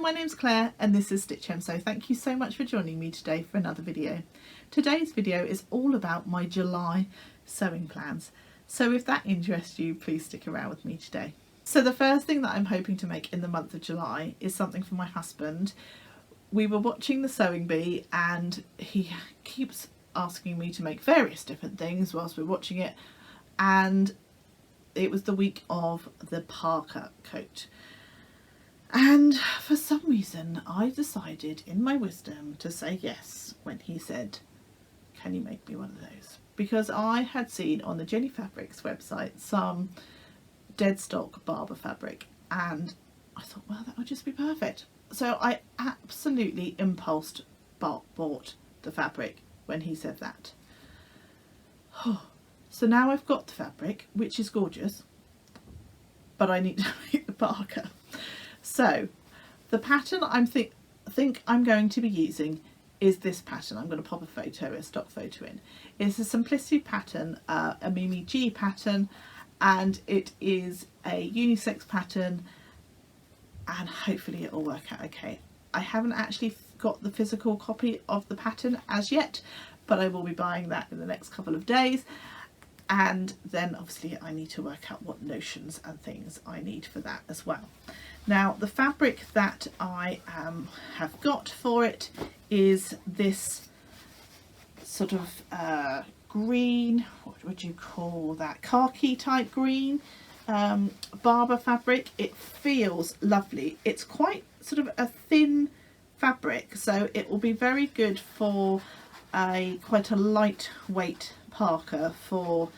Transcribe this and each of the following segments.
my name's Claire and this is Stitch Hem, so thank you so much for joining me today for another video. Today's video is all about my July sewing plans, so if that interests you, please stick around with me today. So the first thing that I'm hoping to make in the month of July is something for my husband. We were watching the Sewing Bee and he keeps asking me to make various different things whilst we're watching it, and it was the week of the parka coat. And for some reason I decided in my wisdom to say yes when he said, can you make me one of those? Because I had seen on the Jenny Fabrics website some dead stock Barber fabric and I thought, well, that would just be perfect. So I absolutely impulsed bought the fabric when he said that. So now I've got the fabric, which is gorgeous, but I need to make the parka. So the pattern I think I'm going to be using is this pattern. I'm going to pop a stock photo in. It's a Simplicity pattern, a Mimi G pattern, and it is a unisex pattern, and hopefully it will work out okay. I haven't actually got the physical copy of the pattern as yet, but I will be buying that in the next couple of days. And then obviously I need to work out what notions and things I need for that as well. Now the fabric that I have got for it is this sort of green, what would you call that, khaki type green Barber fabric. It feels lovely. It's quite sort of a thin fabric, so it will be very good for quite a lightweight parka for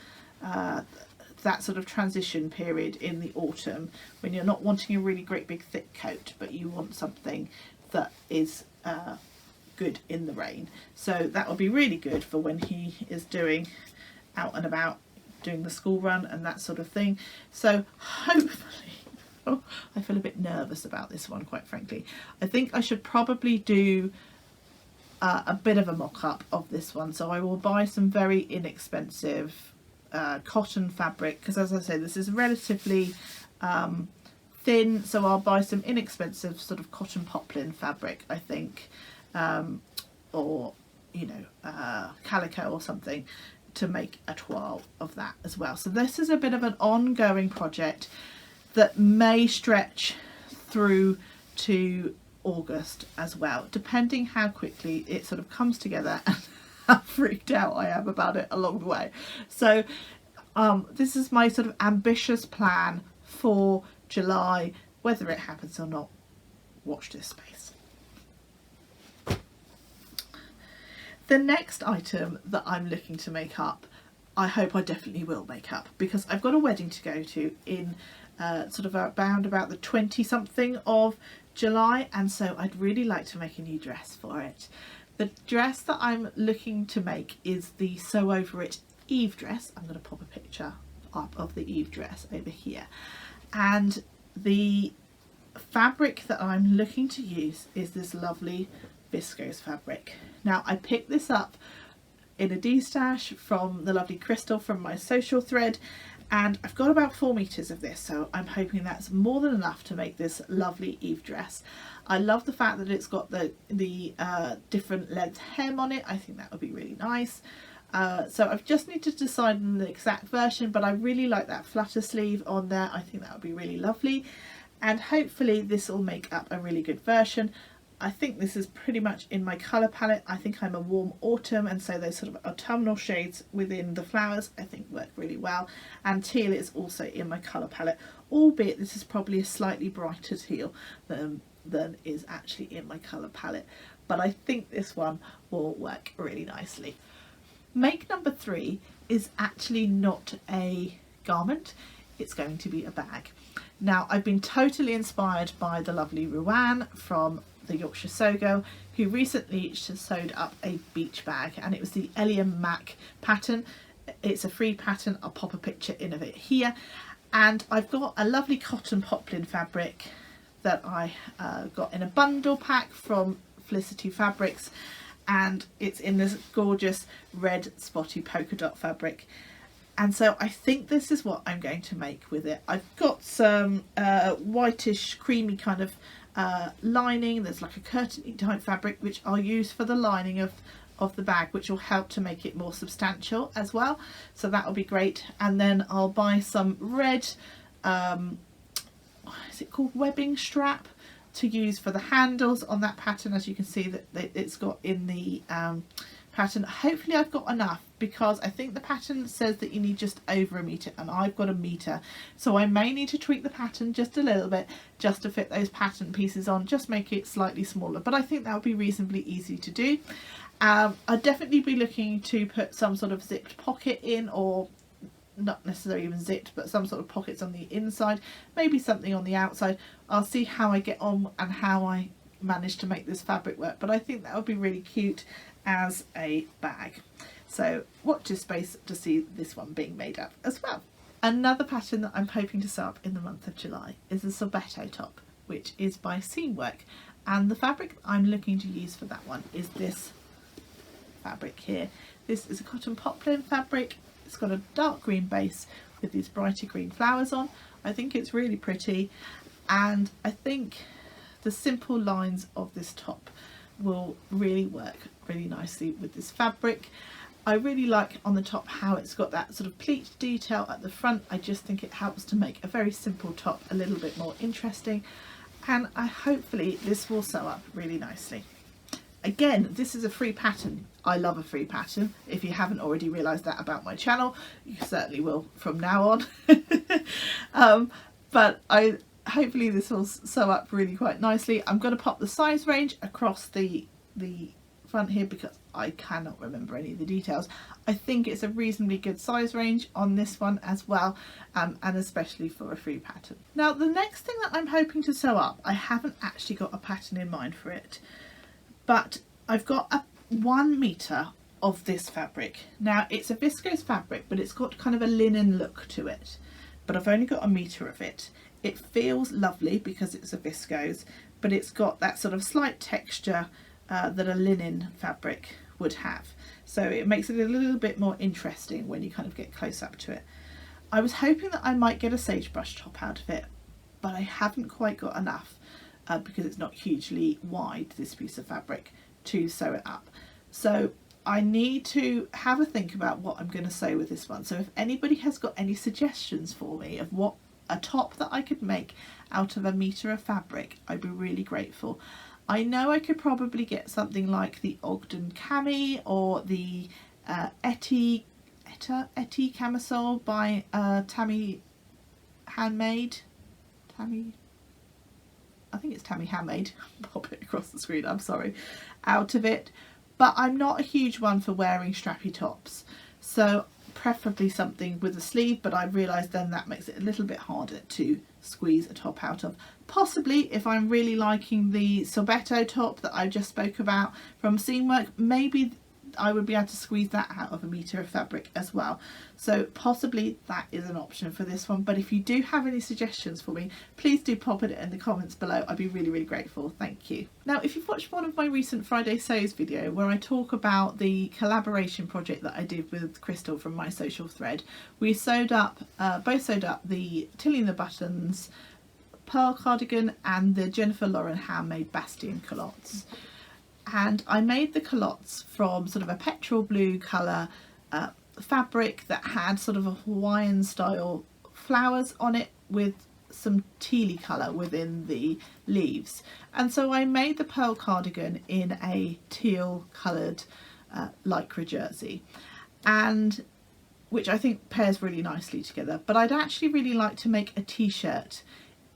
that sort of transition period in the autumn when you're not wanting a really great big thick coat, but you want something that is good in the rain. So that will be really good for when he is doing out and about, doing the school run and that sort of thing. So hopefully, oh, I feel a bit nervous about this one, quite frankly. I think I should probably do a bit of a mock-up of this one, so I will buy some very inexpensive cotton fabric, because as I say, this is relatively thin, so I'll buy some inexpensive sort of cotton poplin fabric, I think, or you know, calico or something, to make a toile of that as well. So this is a bit of an ongoing project that may stretch through to August as well, depending how quickly it sort of comes together and how freaked out I am about it along the way. So this is my sort of ambitious plan for July. Whether it happens or not, watch this space. The next item that I'm looking to make up, I hope I definitely will make up, because I've got a wedding to go to in sort of around about the 20 something of July, and so I'd really like to make a new dress for it. The dress that I'm looking to make is the Sew Over It Eve dress. I'm going to pop a picture up of the Eve dress over here, and the fabric that I'm looking to use is this lovely viscose fabric. Now I picked this up in a D-stash from the lovely Crystal from my social thread, and I've got about 4 meters of this, so I'm hoping that's more than enough to make this lovely Eve dress. I love the fact that it's got the different length hem on it. I think that would be really nice. So I've just need to decide on the exact version, but I really like that flutter sleeve on there. I think that would be really lovely, and hopefully this will make up a really good version. I think this is pretty much in my colour palette. I think I'm a warm autumn, and so those sort of autumnal shades within the flowers I think work really well, and teal is also in my colour palette, albeit this is probably a slightly brighter teal than is actually in my colour palette, but I think this one will work really nicely. Make number 3 is actually not a garment, it's going to be a bag. Now I've been totally inspired by the lovely Ruan from the Yorkshire Sew Girl, who recently sewed up a beach bag, and it was the Eliam Mac pattern. It's a free pattern, I'll pop a picture in of it here, and I've got a lovely cotton poplin fabric that I got in a bundle pack from Felicity Fabrics, and it's in this gorgeous red spotty polka dot fabric, and so I think this is what I'm going to make with it. I've got some whitish creamy kind of lining. There's like a curtain type fabric which I'll use for the lining of the bag, which will help to make it more substantial as well, so that will be great. And then I'll buy some red is it called webbing strap to use for the handles on that pattern, as you can see that it's got in the pattern. Hopefully I've got enough, because I think the pattern says that you need just over 1 meter and I've got 1 meter, so I may need to tweak the pattern just a little bit just to fit those pattern pieces on, just make it slightly smaller, but I think that would be reasonably easy to do. I'd definitely be looking to put some sort of zipped pocket in, or not necessarily even zipped, but some sort of pockets on the inside, maybe something on the outside. I'll see how I get on and how I manage to make this fabric work, but I think that would be really cute as a bag. So watch this space to see this one being made up as well. Another pattern that I'm hoping to sew up in the month of July is a Sabato top, which is by Seamwork, and the fabric I'm looking to use for that one is this fabric here. This is a cotton poplin fabric. It's got a dark green base with these brighter green flowers on. I think it's really pretty, and I think the simple lines of this top will really work really nicely with this fabric. I really like on the top how it's got that sort of pleat detail at the front. I just think it helps to make a very simple top a little bit more interesting, and hopefully this will sew up really nicely. Again, this is a free pattern. I love a free pattern. If you haven't already realised that about my channel, you certainly will from now on. But hopefully this will sew up really quite nicely. I'm going to pop the size range across the front here because I cannot remember any of the details. I think it's a reasonably good size range on this one as well, and especially for a free pattern. Now the next thing that I'm hoping to sew up, I haven't actually got a pattern in mind for it, but I've got a 1 meter of this fabric. Now it's a viscose fabric, but it's got kind of a linen look to it, but I've only got 1 meter of it. It feels lovely because it's a viscose, but it's got that sort of slight texture that a linen fabric would have, so it makes it a little bit more interesting when you kind of get close up to it. I was hoping that I might get a sagebrush top out of it, but I haven't quite got enough because it's not hugely wide, this piece of fabric, to sew it up. So I need to have a think about what I'm going to sew with this one. So if anybody has got any suggestions for me of what a top that I could make out of 1 meter of fabric, I'd be really grateful. I know I could probably get something like the Ogden cami or the Etty camisole by Tammy Handmade. I think it's Tammy Handmade. Pop it across the screen, I'm sorry, out of it. But I'm not a huge one for wearing strappy tops, so preferably something with a sleeve, but I realised then that makes it a little bit harder to squeeze a top out of. Possibly if I'm really liking the Sabato top that I just spoke about from Seamwork, maybe I would be able to squeeze that out of 1 meter of fabric as well. So possibly that is an option for this one, but if you do have any suggestions for me, please do pop it in the comments below. I'd be really grateful. Thank you. Now if you've watched one of my recent Friday Sews video where I talk about the collaboration project that I did with Crystal from My Social Thread, we both sewed up the Tilly and the Buttons pearl cardigan and the Jennifer Lauren handmade Bastion culottes. And I made the culottes from sort of a petrol blue colour fabric that had sort of a Hawaiian style flowers on it with some tealy colour within the leaves. And so I made the pearl cardigan in a teal coloured lycra jersey, and which I think pairs really nicely together. But I'd actually really like to make a t-shirt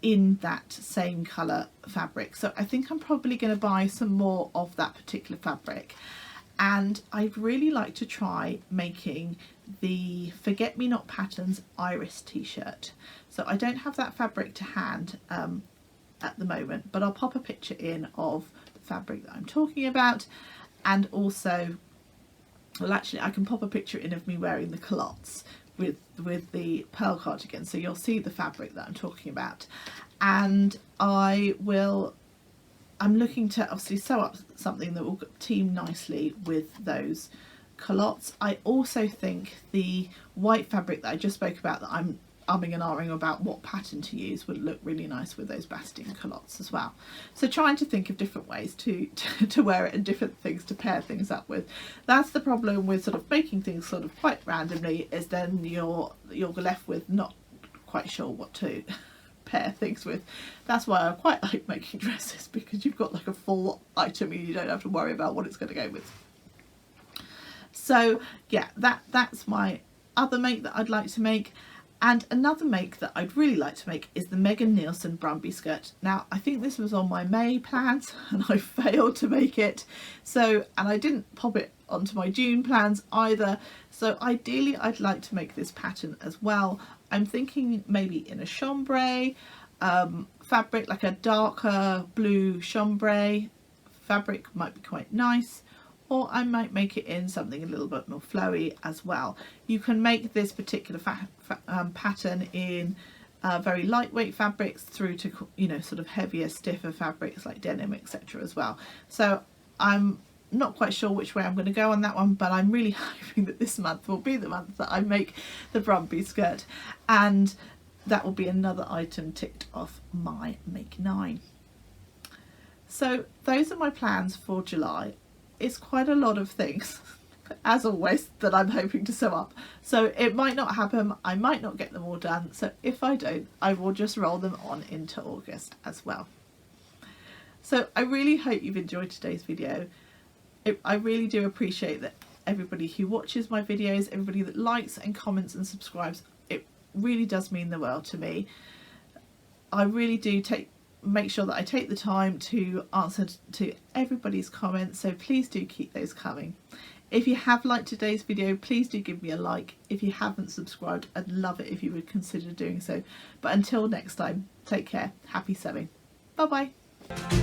in that same colour fabric, so I think I'm probably going to buy some more of that particular fabric, and I'd really like to try making the Forget Me Not Patterns Iris t-shirt. So I don't have that fabric to hand at the moment, but I'll pop a picture in of the fabric that I'm talking about, and also, well actually I can pop a picture in of me wearing the culottes with the pearl cardigan, so you'll see the fabric that I'm talking about. And I'm looking to obviously sew up something that will team nicely with those culottes. I also think the white fabric that I just spoke about that umming and ahhing about what pattern to use would look really nice with those basting culottes as well. So trying to think of different ways to wear it and different things to pair things up with. That's the problem with sort of making things sort of quite randomly, is then you're left with not quite sure what to pair things with. That's why I quite like making dresses, because you've got like a full item and you don't have to worry about what it's going to go with. So yeah, that's my other make that I'd like to make. And another make that I'd really like to make is the Megan Nielsen Brumby skirt. Now, I think this was on my May plans and I failed to make it. So, and I didn't pop it onto my June plans either. So ideally I'd like to make this pattern as well. I'm thinking maybe in a chambray fabric, like a darker blue chambray fabric might be quite nice. Or I might make it in something a little bit more flowy as well. You can make this particular pattern in very lightweight fabrics through to, you know, sort of heavier, stiffer fabrics like denim, etc. as well. So I'm not quite sure which way I'm going to go on that one, but I'm really hoping that this month will be the month that I make the Brumby skirt, and that will be another item ticked off my Make 9. So those are my plans for July. It's quite a lot of things, as always, that I'm hoping to sew up. So it might not happen, I might not get them all done. So if I don't, I will just roll them on into August as well. So I really hope you've enjoyed today's video. I really do appreciate that everybody who watches my videos, everybody that likes and comments and subscribes. It really does mean the world to me. I really do make sure that I take the time to answer to everybody's comments, so please do keep those coming. If you have liked today's video, please do give me a like. If you haven't subscribed, I'd love it if you would consider doing so. But until next time, take care, happy sewing, bye bye.